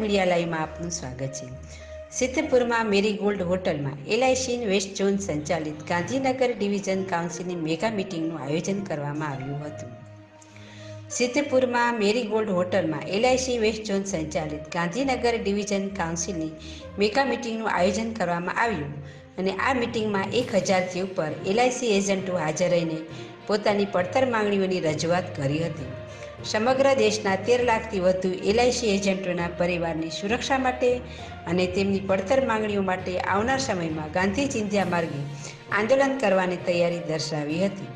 Media લાઈવમાં આપનું સ્વાગત છે। સિદ્ધપુરમાં મેરીગોલ્ડ હોટલમાં LIC વેસ્ટ ઝોન સંચાલિત ગાંધીનગર ડિવિઝન કાઉન્સિલની મેગા મિટિંગનું આયોજન કરવામાં આવ્યું હતું। સિદ્ધપુરમાં મેરીગોલ્ડ હોટલમાં LIC વેસ્ટ ઝોન સંચાલિત ગાંધીનગર ડિવિઝન કાઉન્સિલની મેગા મિટિંગનું આયોજન કરવામાં આવ્યું અને આ મિટિંગમાં 1000થી ઉપર LIC એજન્ટો હાજર રહીને પોતાની પડતર માંગણીઓની રજૂઆત કરી હતી। સમગ્ર દેશના 13 લાખથી વધુ LIC એજન્ટોના પરિવારની સુરક્ષા માટે અને તેમની પડતર માંગણીઓ માટે આવનાર સમયમાં ગાંધી ચિંધ્યા માર્ગે આંદોલન કરવાની તૈયારી દર્શાવી હતી।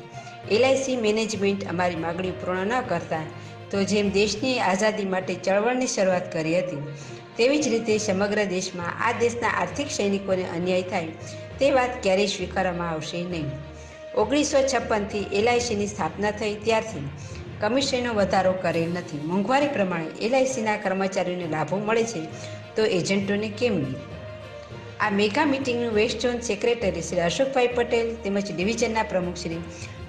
LIC મેનેજમેન્ટ અમારી માંગણીઓ પૂર્ણ ન કરતા તો જેમ દેશની આઝાદી માટે ચળવળની શરૂઆત કરી હતી તેવી જ રીતે સમગ્ર દેશમાં આ દેશના આર્થિક સૈનિકોને અન્યાય થાય તે વાત ક્યારેય સ્વીકારવામાં આવશે નહીં। 1956થી LICની સ્થાપના થઈ ત્યારથી કમિશનનો વધારો કરેલ નથી। મોંઘવારી પ્રમાણે LICના કર્મચારીઓને લાભો મળે છે તો એજન્ટોને કેમ નહીં? આ મેગા મિટિંગનું west zone secretary Shri Ashokbhai Patel તેમજ ડિવિઝનના પ્રમુખ શ્રી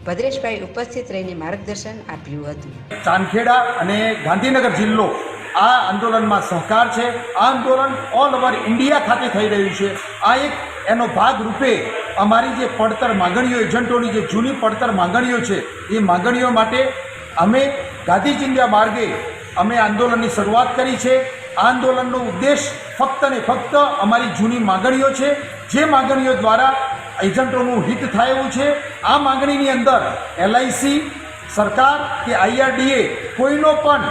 ભદ્રેશભાઈ ઉપસ્થિત રહીને માર્ગદર્શન આપ્યું હતું। ચાંદખેડા અને ગાંધીનગર જિલ્લો આ આંદોલનમાં સહકાર છે। આ આંદોલન ઓલ ઓવર ઇન્ડિયા ખાતે થઈ રહ્યું છે। આ એક એનો ભાગ રૂપે અમારી જે પડતર માંગણીઓ એજન્ટોની જે જૂની પડતર માંગણીઓ છે એ માંગણીઓ માટે અમે ગાંધી ચિંધ્યા માર્ગે અમે આંદોલનની શરૂઆત કરી છે। આ આંદોલનનો ઉદ્દેશ ફક્ત ને ફક્ત અમારી જૂની માંગણીઓ છે, જે માંગણીઓ દ્વારા એજન્ટોનું હિત થાય એવું છે। આ માંગણીની અંદર LIC, સરકાર કે IRDA કોઈનો પણ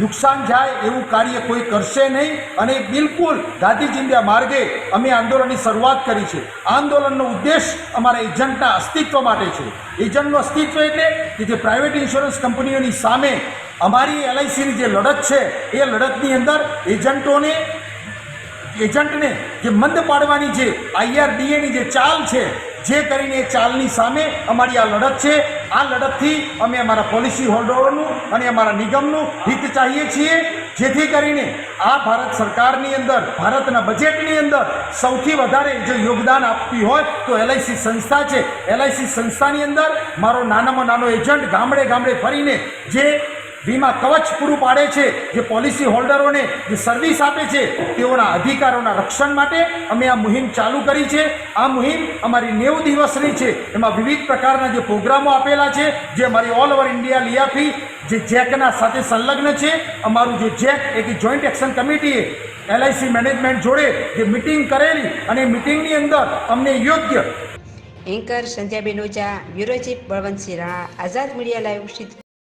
નુકસાન જાય એવું કાર્ય કોઈ કરશે નહીં અને બિલકુલ ગાંધી ચિંધ્યા માર્ગે અમે આંદોલનની શરૂઆત કરી છે। આ આંદોલનનો ઉદ્દેશ અમારા એજન્ટના અસ્તિત્વ માટે છે। એજન્ટનું અસ્તિત્વ એટલે કે જે પ્રાઇવેટ ઇન્સ્યોરન્સ કંપનીઓની સામે અમારી LICની જે લડત છે એ લડતની અંદર એજન્ટને જે મંદ પાડવાની જે IRDAની જે ચાલ છે, જે કરીને એ ચાલની સામે અમારી આ લડત છે। આ લડતથી અમે અમારા પોલિસી હોલ્ડરોનું અને અમારા નિગમનું હિત ચાહીએ છીએ, જેથી કરીને આ ભારત સરકારની અંદર ભારતના બજેટની અંદર સૌથી વધારે જો યોગદાન આપતી હોય તો LIC સંસ્થા છે। LIC સંસ્થાની અંદર મારો નાનામાં નાનો એજન્ટ ગામડે ગામડે ફરીને જે વીમા કવચ પૂરું પાડે છે, જે પોલિસી હોલ્ડરોને જે સર્વિસ આપે છે, તેઓના અધિકારોના રક્ષણ માટે અમે આ મુહિમ ચાલુ કરી છે। આ મુહિમ અમારી 90 દિવસની છે। એમાં વિવિધ પ્રકારના જે પ્રોગ્રામો આપેલા છે, જે અમારી ઓલ ઓવર ઇન્ડિયા લિયાફી જે જેકના સાથે સંલગ્ન છે। અમારું જે જેક એક જોઈન્ટ એક્શન કમિટીએ LIC મેનેજમેન્ટ જોડે જે મિટિંગ કરેલી અને મિટિંગની અંદર અમને યોગ્ય anchor સંધ્યાબેન Oza, bureau chief Balwantsinh Rana, આઝાદ મીડિયા લાઈવ